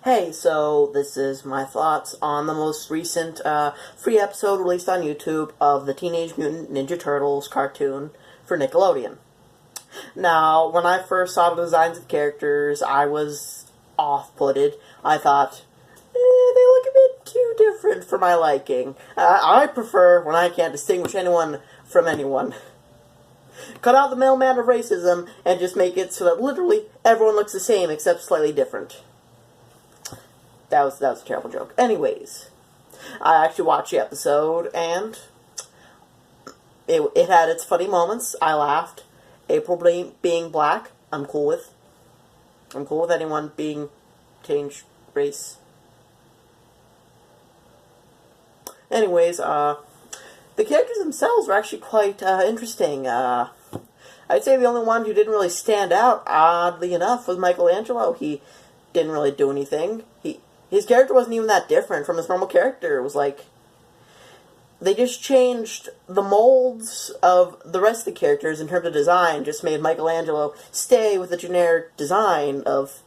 Hey, so this is my thoughts on the most recent free episode released on YouTube of the Teenage Mutant Ninja Turtles cartoon for Nickelodeon. Now, when I first saw the designs of the characters, I was off-putted. I thought, they look a bit too different for my liking. I prefer when I can't distinguish anyone from anyone. Cut out the middleman of racism and just make it so that literally everyone looks the same except slightly different. That was a terrible joke. Anyways, I actually watched the episode, and it had its funny moments. I laughed. April being black, I'm cool with. I'm cool with anyone being changed race. Anyways, the characters themselves were actually quite interesting. I'd say the only one who didn't really stand out, oddly enough, was Michelangelo. He didn't really do anything. His character wasn't even that different from his normal character. It was like, they just changed the molds of the rest of the characters in terms of design, just made Michelangelo stay with the generic design of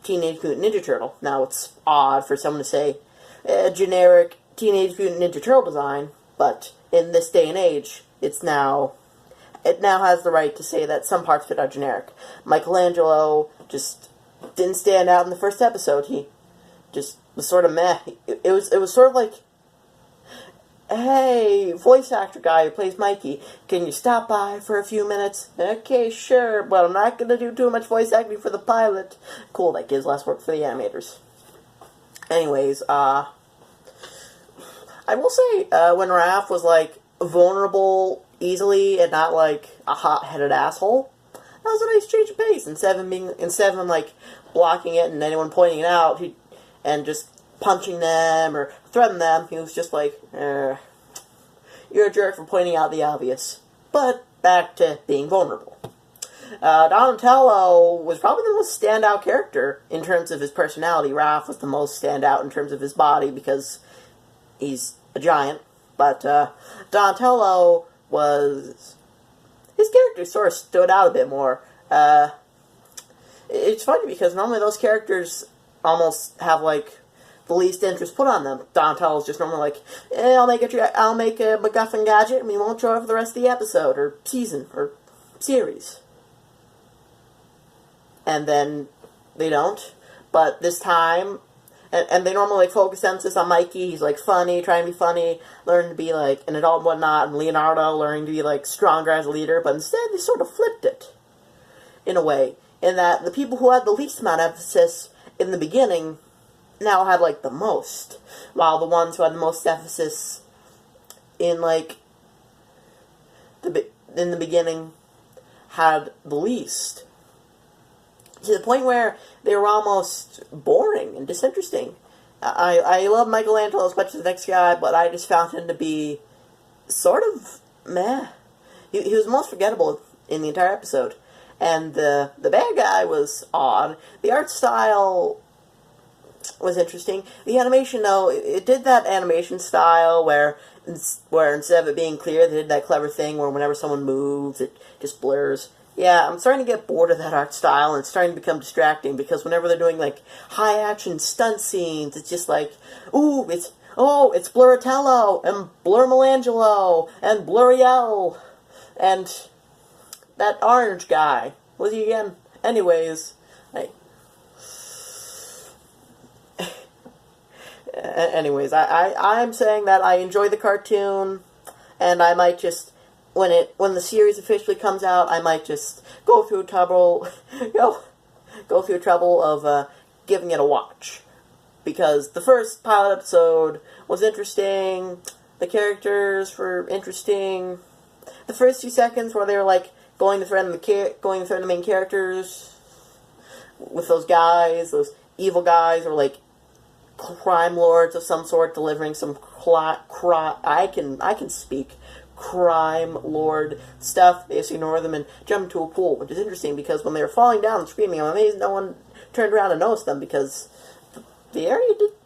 Teenage Mutant Ninja Turtle. Now, it's odd for someone to say generic Teenage Mutant Ninja Turtle design, but in this day and age, it now has the right to say that some parts of it are generic. Michelangelo just didn't stand out in the first episode. He just was sort of meh. It was sort of like, hey, voice actor guy who plays Mikey, can you stop by for a few minutes? Okay, sure, but I'm not going to do too much voice acting for the pilot. Cool, that gives less work for the animators. Anyways, I will say, when Raph was, like, vulnerable easily and not, like, a hot-headed asshole, that was a nice change of pace. Instead of him, like, blocking it and anyone pointing it out, and just punching them or threatening them, he was just like, you're a jerk for pointing out the obvious. But back to being vulnerable. Donatello was probably the most standout character in terms of his personality. Raph was the most standout in terms of his body because he's a giant. But Donatello was... his character sort of stood out a bit more. It's funny because normally those characters almost have, like, the least interest put on them. Donatello's just normally like, I'll make a MacGuffin gadget and we won't show it for the rest of the episode, or season, or series. And then they don't. But this time, and they normally, like, focus emphasis on Mikey. He's, like, funny, trying to be funny, learning to be, like, an adult and whatnot, and Leonardo learning to be, like, stronger as a leader. But instead, they sort of flipped it, in a way, in that the people who had the least amount of emphasis in the beginning now had, like, the most, while the ones who had the most emphasis in, like, in the beginning had the least. To the point where they were almost boring and disinteresting. I love Michelangelo as much as the next guy, but I just found him to be sort of meh. He was most forgettable in the entire episode. And the bad guy was odd. The art style was interesting. The animation, though, it did that animation style where instead of it being clear, they did that clever thing where whenever someone moves, it just blurs. Yeah, I'm starting to get bored of that art style, and it's starting to become distracting, because whenever they're doing, like, high-action stunt scenes, it's just like, ooh, it's Bluratello, and Blurmelangelo, and Bluriel, and that orange guy. Was he again? Anyways, I'm saying that I enjoy the cartoon, and I might just, when the series officially comes out, I might just go through trouble of giving it a watch, because the first pilot episode was interesting, the characters were interesting, the first few seconds where they were like going to threaten the main characters with those guys, those evil guys, or like crime lords of some sort delivering some I can speak crime lord stuff. They just ignore them and jump into a pool, which is interesting because when they were falling down and screaming, I'm amazed no one turned around and noticed them, because the area did